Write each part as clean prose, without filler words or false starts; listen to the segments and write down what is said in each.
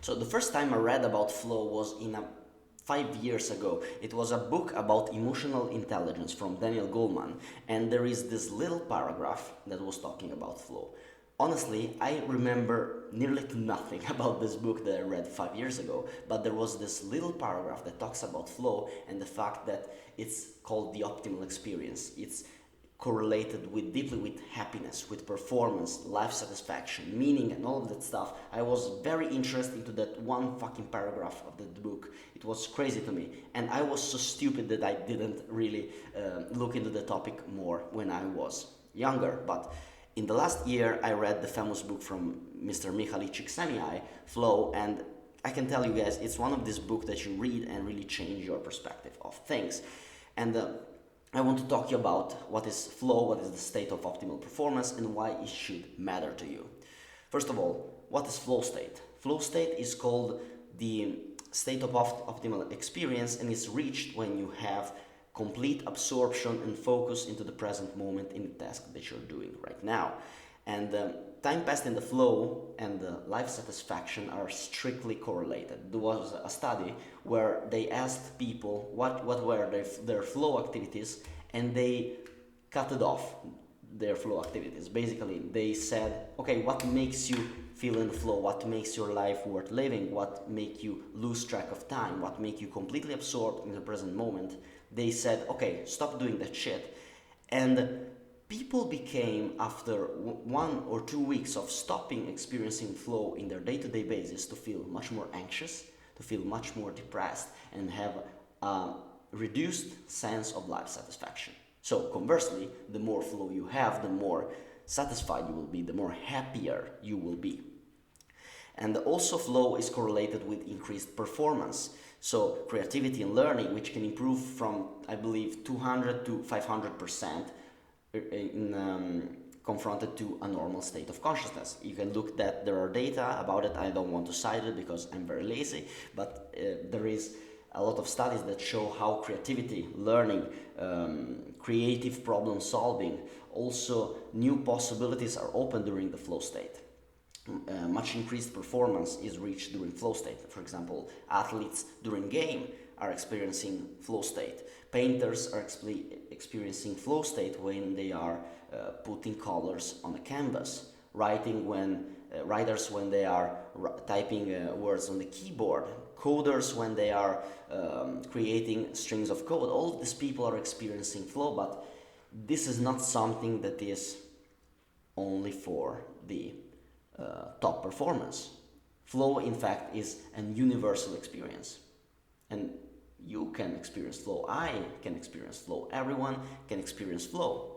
So the first time I read about flow was 5 years ago. It was a book about emotional intelligence from Daniel Goleman, and there is this little paragraph that was talking about flow. Honestly, I remember nearly to nothing about this book that I read 5 years ago, but there was this little paragraph that talks about flow and the fact that it's called the optimal experience. It's correlated with deeply with happiness, with performance, life satisfaction, meaning, and all of that stuff. I was very interested into that one fucking paragraph of the book. It was crazy to me, and I was so stupid that I didn't really look into the topic more when I was younger. But in the last year, I read the famous book from Mr. Mihaly Csikszentmihalyi, Flow, and I can tell you guys, it's one of these books that you read and really change your perspective of things. And I want to talk to you about what is flow, what is the state of optimal performance, and why it should matter to you. First of all, what is flow state? Flow state is called the state of optimal experience and is reached when you have complete absorption and focus into the present moment in the task that you're doing right now. And time passed in the flow and life satisfaction are strictly correlated. There was a study where they asked people what were their flow activities, and they cut it off their flow activities. Basically, they said, okay, what makes you feel in the flow? What makes your life worth living? What make you lose track of time? What make you completely absorbed in the present moment? They said, okay, stop doing that shit. And people became, after 1 or 2 weeks of stopping experiencing flow in their day-to-day basis, to feel much more anxious, to feel much more depressed, and have a reduced sense of life satisfaction. So conversely, the more flow you have, the more satisfied you will be, the more happier you will be. And also flow is correlated with increased performance. So creativity and learning, which can improve from, I believe, 200 to 500% confronted to a normal state of consciousness. You can look that there are data about it. I don't want to cite it because I'm very lazy, but there is a lot of studies that show how creativity, learning, creative problem solving, also new possibilities are open during the flow state. Much increased performance is reached during flow state. For example, athletes during game are experiencing flow state. Painters are experiencing flow state when they are putting colors on a canvas. Writers when they are typing words on the keyboard. Coders when they are creating strings of code. All of these people are experiencing flow, but this is not something that is only for the top performance. Flow, in fact, is an universal experience. And you can experience flow. I can experience flow. Everyone can experience flow.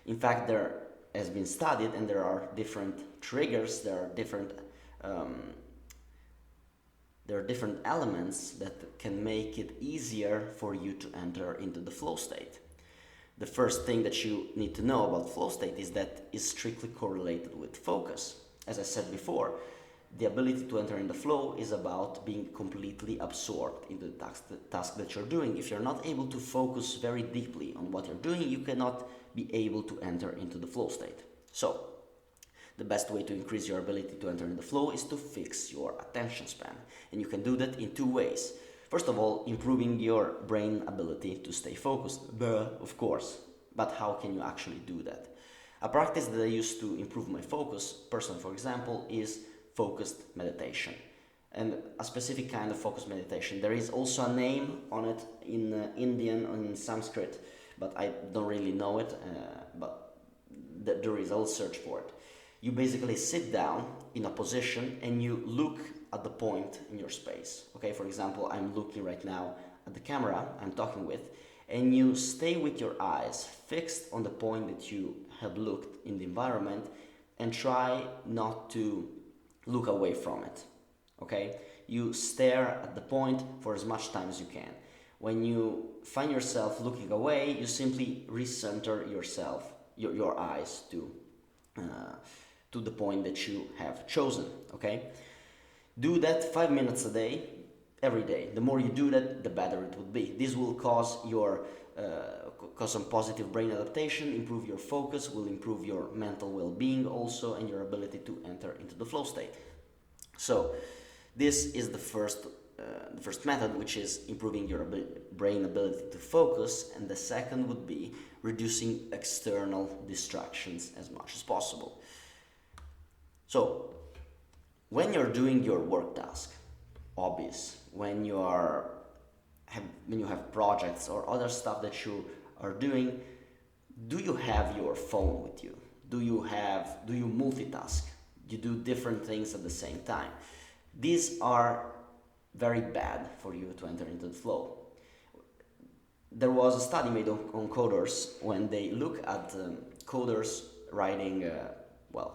In fact, there has been studied, and there are different triggers. There are different elements that can make it easier for you to enter into the flow state. The first thing that you need to know about flow state is that it's strictly correlated with focus. As I said before, the ability to enter in the flow is about being completely absorbed into the task that you're doing. If you're not able to focus very deeply on what you're doing, you cannot be able to enter into the flow state. So, the best way to increase your ability to enter in the flow is to fix your attention span. And you can do that in 2 ways. First of all, improving your brain ability to stay focused. Duh, of course. But how can you actually do that? A practice that I use to improve my focus, personally, for example, is focused meditation. And a specific kind of focused meditation. There is also a name on it in Indian and in Sanskrit, but I don't really know it, but there is, I'll search for it. You basically sit down in a position and you look at the point in your space. Okay, for example, I'm looking right now at the camera I'm talking with, and you stay with your eyes fixed on the point that you have looked in the environment and try not to look away from it. Okay, you stare at the point for as much time as you can. When you find yourself looking away, you simply recenter yourself, your eyes to the point that you have chosen. Okay, do that 5 minutes a day, every day. The more you do that, the better it would be. This will cause some positive brain adaptation, improve your focus, will improve your mental well-being also, and your ability to enter into the flow state. So, This is the first method, which is improving your brain ability to focus, and the second would be reducing external distractions as much as possible. So, when you're doing your work task, hobbies, when you have projects or other stuff that you are doing, do you have your phone with you? Do you multitask? You do different things at the same time. These are very bad for you to enter into the flow. There was a study made on coders when they look at coders writing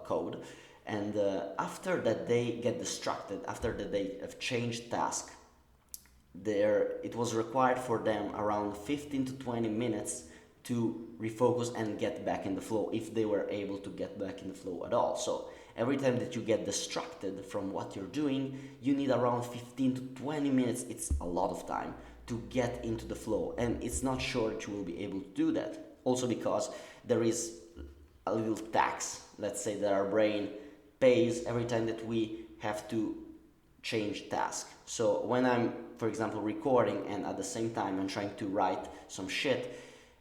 code, and after that they get distracted, after that they have changed task, it was required for them around 15 to 20 minutes to refocus and get back in the flow, if they were able to get back in the flow at all. So every time that you get distracted from what you're doing, you need around 15 to 20 minutes, it's a lot of time, to get into the flow, and it's not sure that you will be able to do that. Also because there is a little tax, let's say, that our brain pays every time that we have to change task. So when I'm, for example, recording and at the same time I'm trying to write some shit,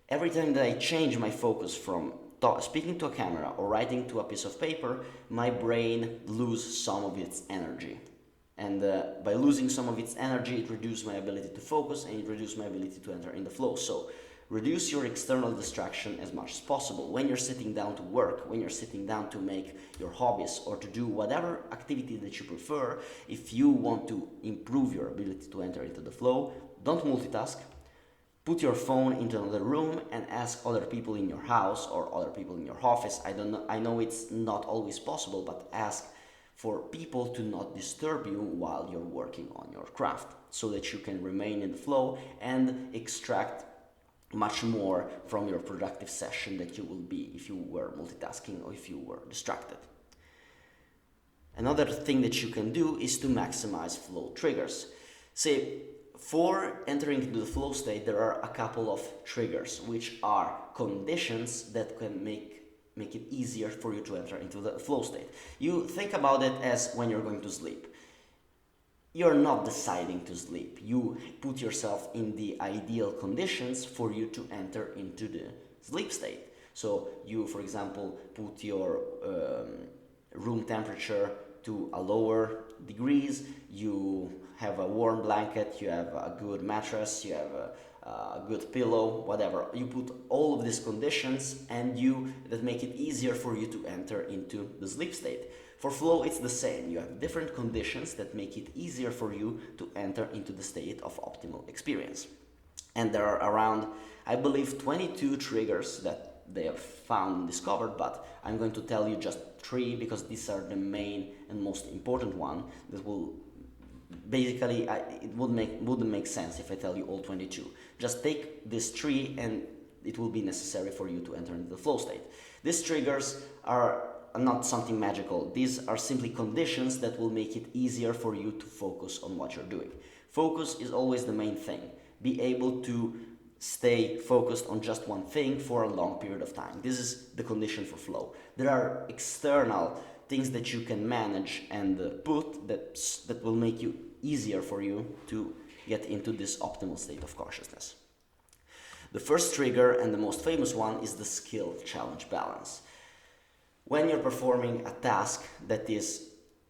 every time that I change my focus from speaking to a camera or writing to a piece of paper, my brain loses some of its energy. And by losing some of its energy, it reduces my ability to focus and it reduces my ability to enter in the flow. So reduce your external distraction as much as possible. When you're sitting down to work, when you're sitting down to make your hobbies or to do whatever activity that you prefer, if you want to improve your ability to enter into the flow, don't multitask. Put your phone into another room and ask other people in your house or other people in your office. I know it's not always possible, but ask for people to not disturb you while you're working on your craft, so that you can remain in the flow and extract much more from your productive session that you will be if you were multitasking or if you were distracted. Another thing that you can do is to maximize flow triggers. Say, for entering into the flow state, there are a couple of triggers, which are conditions that can make it easier for you to enter into the flow state. You think about it as when you're going to sleep. You're not deciding to sleep. You put yourself in the ideal conditions for you to enter into the sleep state. So you, for example, put your room temperature to a lower degrees, you have a warm blanket, you have a good mattress, you have a good pillow, whatever. You put all of these conditions and that make it easier for you to enter into the sleep state. For flow, it's the same. You have different conditions that make it easier for you to enter into the state of optimal experience. And there are around, I believe, 22 triggers that they have found and discovered, but I'm going to tell you just 3 because these are the main and most important one that will basically, it wouldn't make sense if I tell you all 22. Just take these 3 and it will be necessary for you to enter into the flow state. These triggers are not something magical. These are simply conditions that will make it easier for you to focus on what you're doing. Focus is always the main thing. Be able to stay focused on just one thing for a long period of time. This is the condition for flow. There are external things that you can manage and put that will make you easier for you to get into this optimal state of consciousness. The first trigger and the most famous one is the skill challenge balance. When you're performing a task that is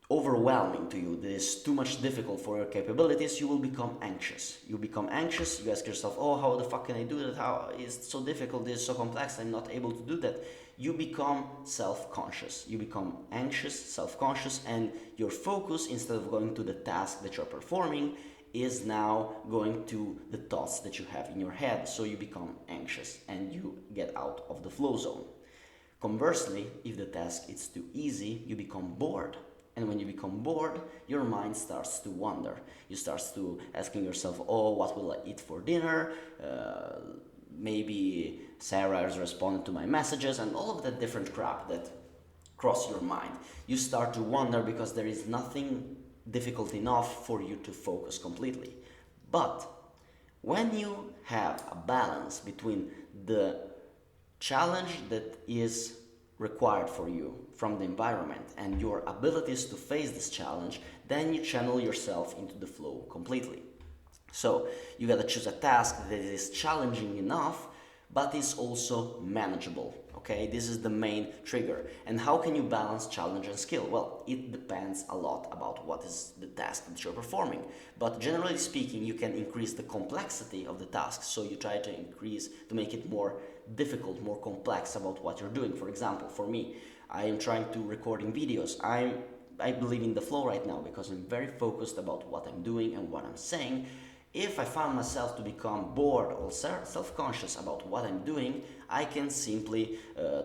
overwhelming to you, that is too much difficult for your capabilities, you will become anxious. You become anxious, you ask yourself, oh, how the fuck can I do that? How is it so difficult? This is so complex, I'm not able to do that. You become self-conscious. You become anxious, self-conscious, and your focus, instead of going to the task that you're performing, is now going to the thoughts that you have in your head. So you become anxious and you get out of the flow zone. Conversely, if the task is too easy, you become bored. And when you become bored, your mind starts to wander. You start to asking yourself, oh, what will I eat for dinner? Maybe Sarah has responded to my messages, and all of that different crap that cross your mind. You start to wonder because there is nothing difficult enough for you to focus completely. But when you have a balance between the challenge that is required for you from the environment and your abilities to face this challenge, then you channel yourself into the flow completely. So you gotta choose a task that is challenging enough, but is also manageable. Okay, this is the main trigger. And how can you balance challenge and skill? Well, it depends a lot about what is the task that you're performing. But generally speaking, you can increase the complexity of the task. So you try to make it more difficult, more complex about what you're doing. For example, for me, I am trying to recording videos. I believe in the flow right now because I'm very focused about what I'm doing and what I'm saying. If I found myself to become bored or self-conscious about what I'm doing, I can simply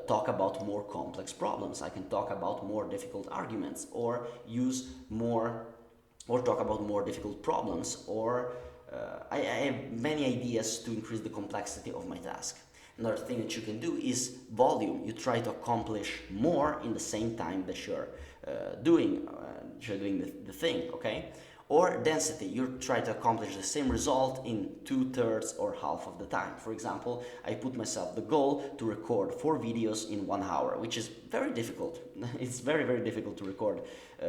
talk about more complex problems. I can talk about more difficult arguments, or talk about more difficult problems, or I have many ideas to increase the complexity of my task. Another thing that you can do is volume. You try to accomplish more in the same time that you're doing the thing, okay? Or density, you try to accomplish the same result in 2/3 or half of the time. For example, I put myself the goal to record 4 videos in 1 hour, which is very difficult. It's very, very difficult to record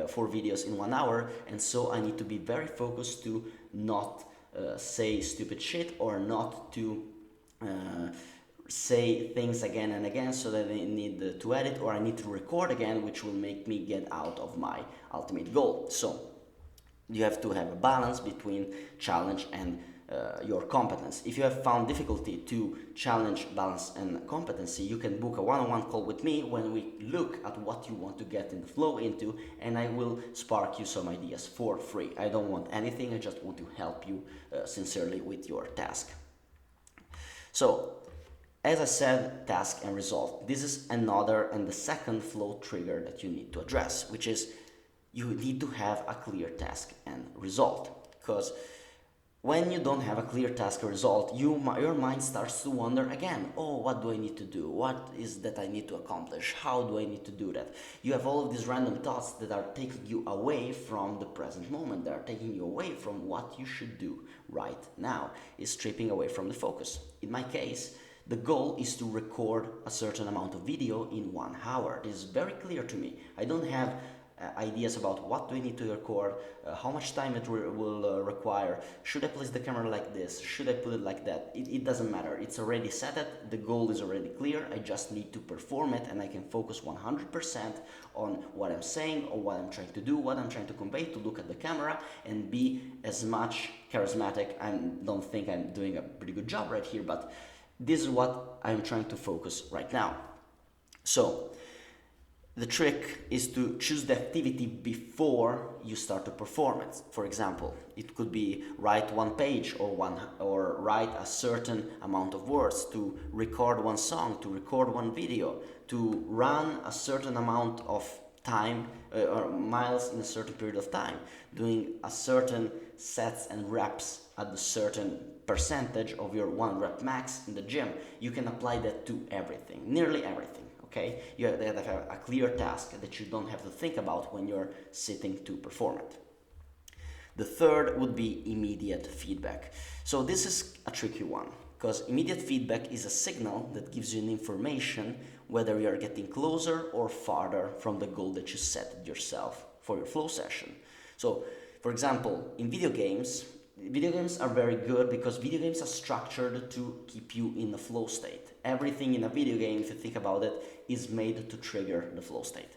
4 videos in 1 hour, and so I need to be very focused to not say stupid shit, or not to say things again and again so that I need to edit, or I need to record again, which will make me get out of my ultimate goal. So you have to have a balance between challenge and your competence. If you have found difficulty to challenge, balance, and competency, you can book a one-on-one call with me when we look at what you want to get in the flow into, and I will spark you some ideas for free. I don't want anything, I just want to help you sincerely with your task. So, as I said, task and result. This is another and the second flow trigger that you need to address, which is you need to have a clear task and result. Because when you don't have a clear task or result, your mind starts to wonder again, oh, what do I need to do? What is that I need to accomplish? How do I need to do that? You have all of these random thoughts that are taking you away from the present moment. They are taking you away from what you should do right now. It's stripping away from the focus. In my case, the goal is to record a certain amount of video in 1 hour. This is very clear to me. I don't have ideas about what do I need to record, how much time it will require, should I place the camera like this, should I put it like that. It doesn't matter, it's already set it, the goal is already clear, I just need to perform it, and I can focus 100% on what I'm saying, or what I'm trying to do, what I'm trying to convey, to look at the camera and be as much charismatic. I don't think I'm doing a pretty good job right here, but this is what I'm trying to focus right now. So the trick is to choose the activity before you start to perform it. For example, it could be write 1 page or write a certain amount of words, to record 1 song, to record 1 video, to run a certain amount of time or miles in a certain period of time, doing a certain sets and reps at a certain percentage of your 1 rep max in the gym. You can apply that to everything, nearly everything. Okay? You have to have a clear task that you don't have to think about when you're sitting to perform it. The third would be immediate feedback. So this is a tricky one, because immediate feedback is a signal that gives you an information whether you're getting closer or farther from the goal that you set yourself for your flow session. So, for example, in video games are very good because video games are structured to keep you in the flow state. Everything in a video game, if you think about it, is made to trigger the flow state.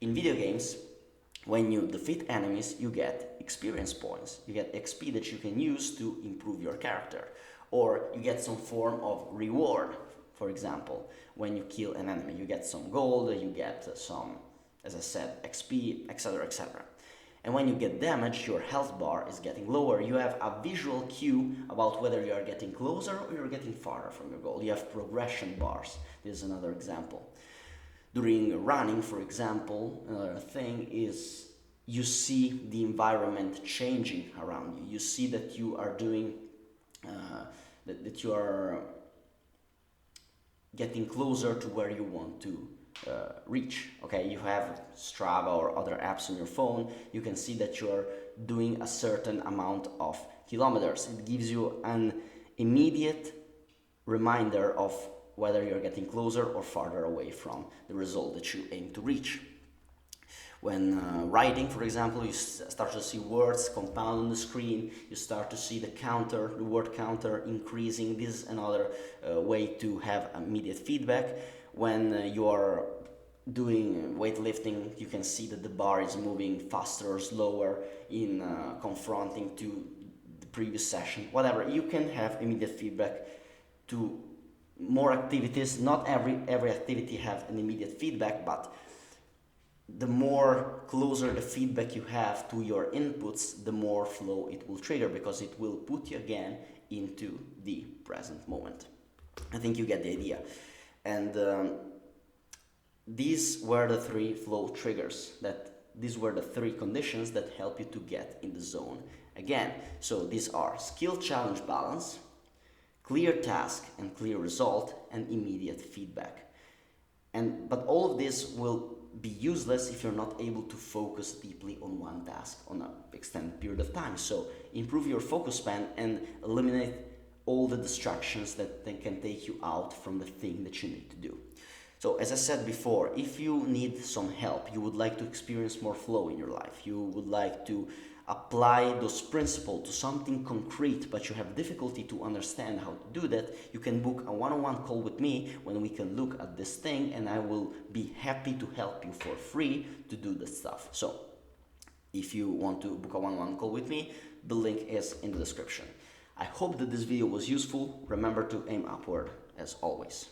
In video games, when you defeat enemies, you get experience points. You get XP that you can use to improve your character. Or you get some form of reward. For example, when you kill an enemy, you get some gold, you get some, as I said, XP, etc., etc. And when you get damaged, your health bar is getting lower. You have a visual cue about whether you are getting closer or you're getting farther from your goal. You have progression bars. This is another example. During running, for example, another thing is you see the environment changing around you. You see that you are doing, that you are getting closer to where you want to reach. Okay, you have Strava or other apps on your phone. You can see that you're doing a certain amount of kilometers. It gives you an immediate reminder of whether you're getting closer or farther away from the result that you aim to reach. When writing, for example, you start to see words compound on the screen, you start to see the word counter increasing. This is another way to have immediate feedback. When you are doing weightlifting, you can see that the bar is moving faster or slower in confronting to the previous session. Whatever, you can have immediate feedback to more activities. Not every activity have an immediate feedback, but the more closer the feedback you have to your inputs, the more flow it will trigger, because it will put you again into the present moment. I think you get the idea. And these were the three flow triggers, these were the three conditions that help you to get in the zone again. So these are skill challenge balance, clear task and clear result, and immediate feedback. But all of this will be useless if you're not able to focus deeply on one task on an extended period of time. So improve your focus span and eliminate all the distractions that can take you out from the thing that you need to do. So as I said before, if you need some help, you would like to experience more flow in your life, you would like to apply those principles to something concrete, but you have difficulty to understand how to do that, you can book a one-on-one call with me when we can look at this thing, and I will be happy to help you for free to do this stuff. So if you want to book a one-on-one call with me, the link is in the description. I hope that this video was useful. Remember to aim upward as always.